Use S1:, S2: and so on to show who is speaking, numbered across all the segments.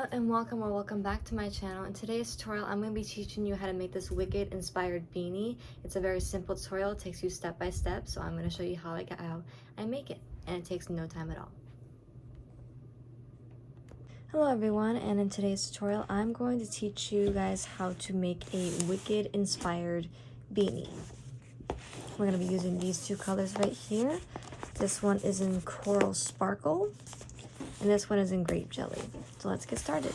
S1: Hello and welcome or welcome back to my channel. In today's tutorial, I'm going to be teaching you how to make this Wicked inspired beanie. It's a very simple tutorial. It takes you step by step, so I'm going to show you how I make it, and it takes no time at all. Hello everyone, and in today's tutorial, I'm going to teach you guys how to make a Wicked inspired beanie. We're going to be using these two colors right here. This one is in Coral Sparkle, and this one is in Grape Jelly. So let's get started.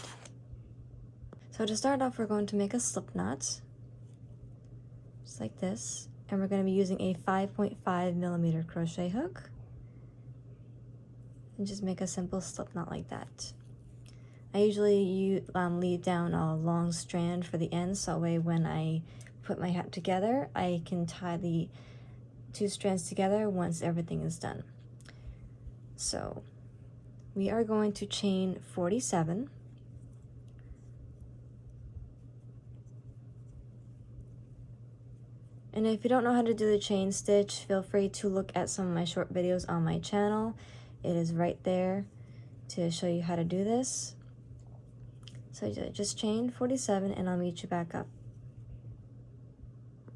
S1: So to start off, we're going to make a slip knot, just like this, and we're going to be using a 5.5mm crochet hook, and just make a simple slip knot like that. I usually leave down a long strand for the end, so that way when I put my hat together, I can tie the two strands together once everything is done. So we are going to chain 47. And if you don't know how to do the chain stitch, feel free to look at some of my short videos on my channel. It is right there to show you how to do this. So just chain 47 and I'll meet you back up.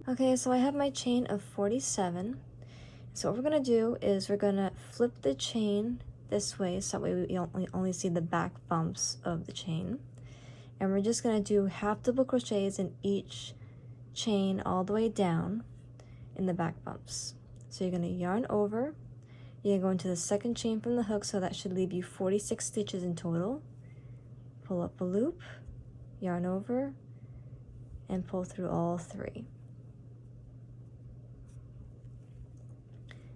S1: Okay, so I have my chain of 47. So what we're gonna do is we're gonna flip the chain this way, so that way we only see the back bumps of the chain. And we're just going to do half double crochets in each chain all the way down in the back bumps. So you're going to yarn over, you're going to go into the second chain from the hook, so that should leave you 46 stitches in total. Pull up a loop, yarn over, and pull through all three.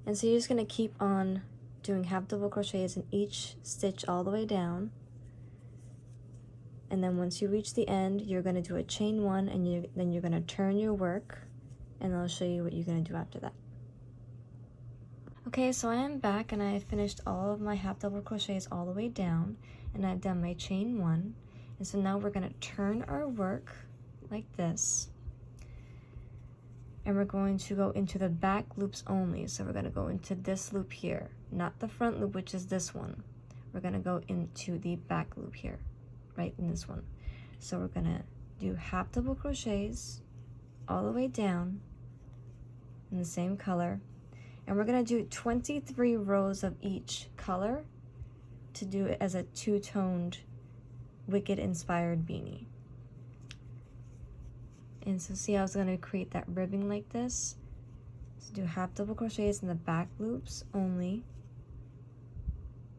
S1: And so you're just going to keep on doing half double crochets in each stitch all the way down, and then once you reach the end, you're going to do a chain one, and then you're going to turn your work, and I'll show you what you're going to do after that. Okay, so I am back and I finished all of my half double crochets all the way down, and I've done my chain one, and so now we're going to turn our work like this. And we're going to go into the back loops only. So we're going to go into this loop here, not the front loop, which is this one. We're going to go into the back loop here, right in this one. So we're going to do half double crochets all the way down in the same color. And we're going to do 23 rows of each color to do it as a two-toned Wicked inspired beanie. And so see, I was going to create that ribbing like this. So do half double crochets in the back loops only,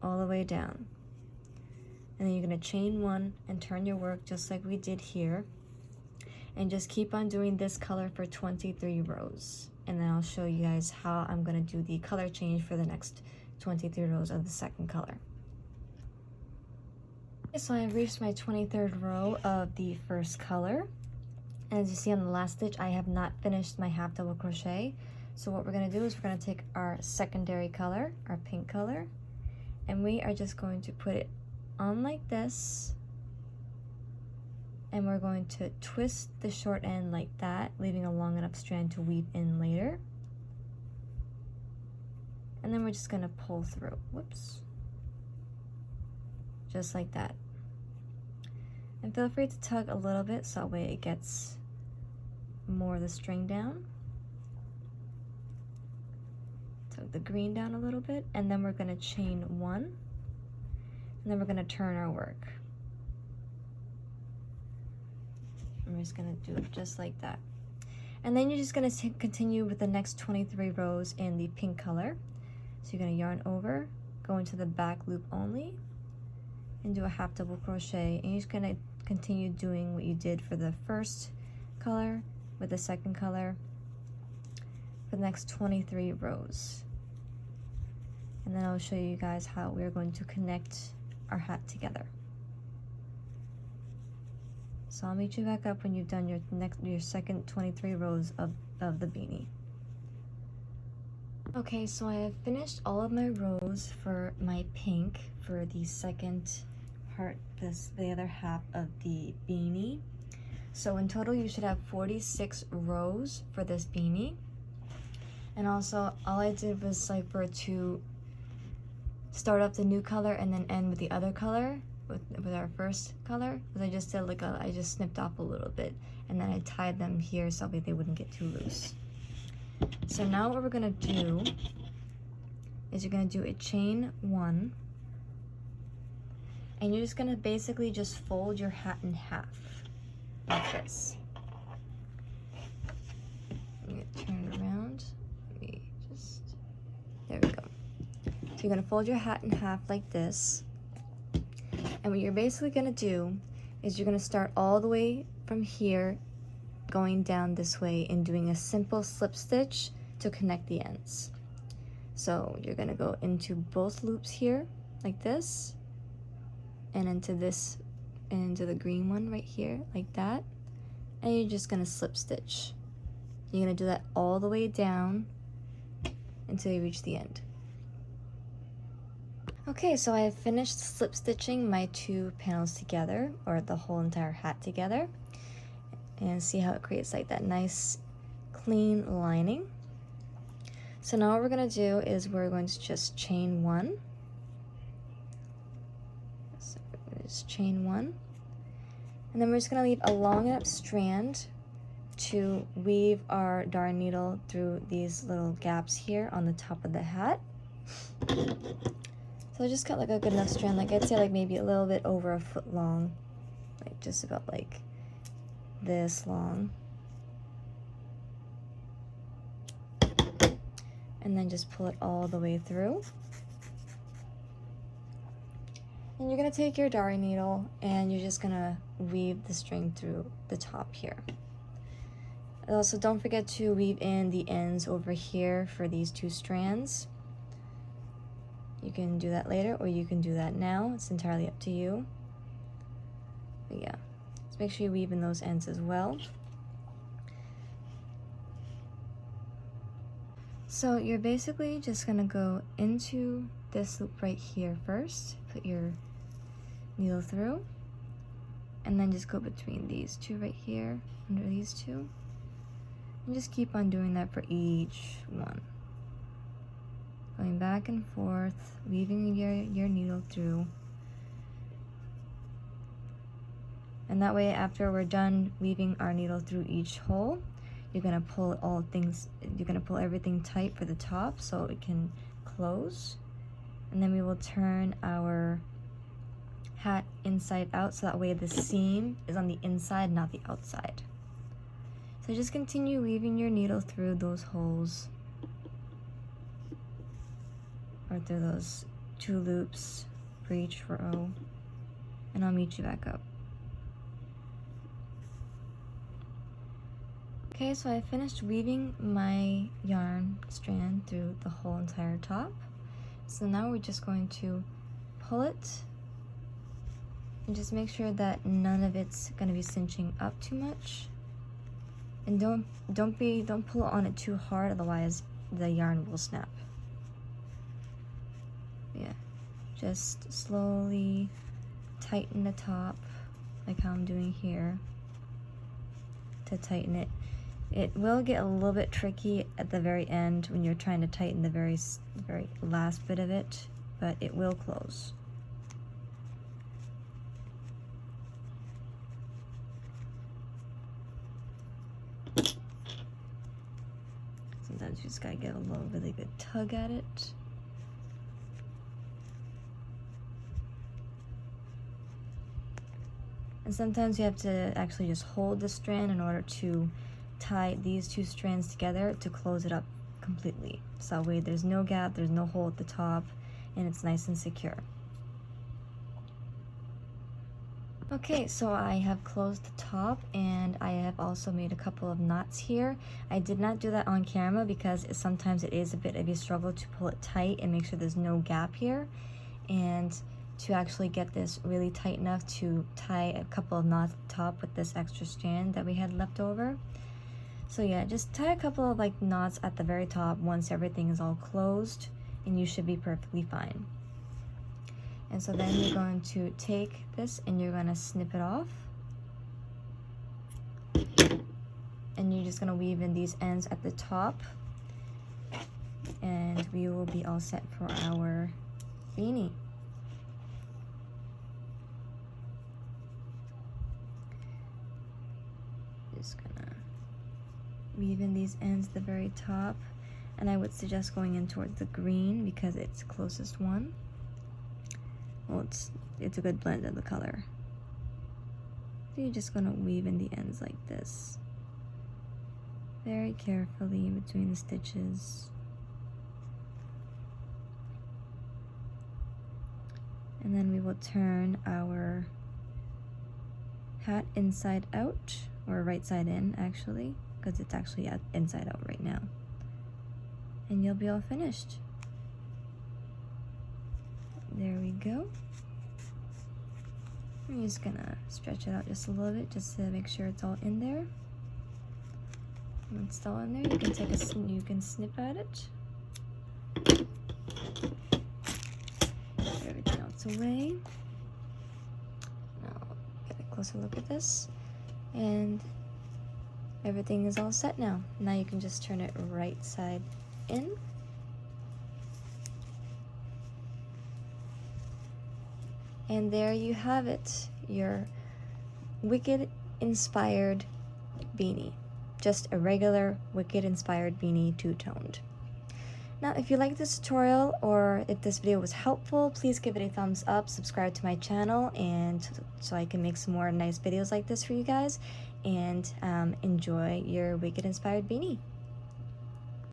S1: all the way down. And then you're going to chain one and turn your work just like we did here. And just keep on doing this color for 23 rows. And then I'll show you guys how I'm going to do the color change for the next 23 rows of the second color. Okay, so I've reached my 23rd row of the first color. And as you see on the last stitch, I have not finished my half double crochet. So what we're going to do is we're going to take our secondary color, our pink color, and we are just going to put it on like this. And we're going to twist the short end like that, leaving a long enough strand to weave in later. And then we're just going to pull through. Whoops. Just like that. And feel free to tug a little bit so that way it gets more of the string down. Tug the green down a little bit, and then we're going to chain one, and then we're going to turn our work. I'm just going to do it just like that. And then you're just going to continue with the next 23 rows in the pink color. So you're going to yarn over, go into the back loop only, and do a half double crochet, and you're just going to continue doing what you did for the first color with the second color for the next 23 rows. And then I'll show you guys how we're going to connect our hat together. So I'll meet you back up when you've done your second 23 rows of the beanie. Okay, so I have finished all of my rows for my pink for the second part, the other half of the beanie. So in total you should have 46 rows for this beanie. And also all I did was to start off the new color and then end with the other color. with our first color was I just did like I just snipped off a little bit, and then I tied them here so that they wouldn't get too loose. So now what we're gonna do is you're gonna do a chain 1, and you're just gonna basically just fold your hat in half like this. I'm gonna turn it around. There we go. So you're gonna fold your hat in half like this. And what you're basically gonna do is you're gonna start all the way from here, going down this way and doing a simple slip stitch to connect the ends. So you're gonna go into both loops here, like this, and into this, and into the green one right here, like that. And you're just gonna slip stitch. You're gonna do that all the way down until you reach the end. Okay, so I have finished slip stitching my 2 panels together, or the whole entire hat together, and see how it creates like that nice clean lining. So now what we're going to do is we're going to just chain 1. So we're going to just chain 1, and then we're just going to leave a long enough strand to weave our darn needle through these little gaps here on the top of the hat. So I just got like a good enough strand, like I'd say like maybe a little bit over a foot long, like just about like this long. And then just pull it all the way through. And you're gonna take your darning needle and you're just gonna weave the string through the top here. Also, don't forget to weave in the ends over here for these 2 strands. You can do that later, or you can do that now. It's entirely up to you. But yeah, just make sure you weave in those ends as well. So you're basically just gonna go into this loop right here first, put your needle through, and then just go between these 2 right here, under these 2. And just keep on doing that for each one. Going back and forth, weaving your needle through. And that way, after we're done weaving our needle through each hole, you're gonna pull everything tight for the top so it can close. And then we will turn our hat inside out so that way the seam is on the inside, not the outside. So just continue weaving your needle through those holes, or through those 2 loops for each row, and I'll meet you back up. Okay, so I finished weaving my yarn strand through the whole entire top. So now we're just going to pull it and just make sure that none of it's going to be cinching up too much. And don't pull on it too hard, otherwise the yarn will snap. Yeah, just slowly tighten the top, like how I'm doing here, to tighten it. It will get a little bit tricky at the very end when you're trying to tighten the very last bit of it, but it will close. Sometimes you just gotta get a really good tug at it. And sometimes you have to actually just hold the strand in order to tie these 2 strands together to close it up completely. So that way there's no gap, there's no hole at the top, and it's nice and secure. Okay, so I have closed the top and I have also made a couple of knots here. I did not do that on camera because sometimes it is a bit of a struggle to pull it tight and make sure there's no gap here. And to actually get this really tight enough to tie a couple of knots at the top with this extra strand that we had left over. So yeah, just tie a couple of like knots at the very top once everything is all closed, and you should be perfectly fine. And so then you're going to take this and you're going to snip it off. And you're just going to weave in these ends at the top. And we will be all set for our beanie. just gonna weave in these ends at the very top, and I would suggest going in towards the green because it's the closest one. Well, it's a good blend of the color. So you're just gonna weave in the ends like this, very carefully in between the stitches. And then we will turn our hat inside out, or right side in actually, because it's actually inside out right now. And you'll be all finished. There we go. I'm just gonna stretch it out just a little bit just to make sure it's all in there. When it's all in there, you can take you can snip at it. Get everything else away. Now get a closer look at this, and everything is all set now. Now you can just turn it right side in. And there you have it, your Wicked inspired beanie. Just a regular Wicked inspired beanie, two-toned. Now, if you like this tutorial or if this video was helpful, please give it a thumbs up, subscribe to my channel, and so I can make some more nice videos like this for you guys, and enjoy your Wicked inspired beanie.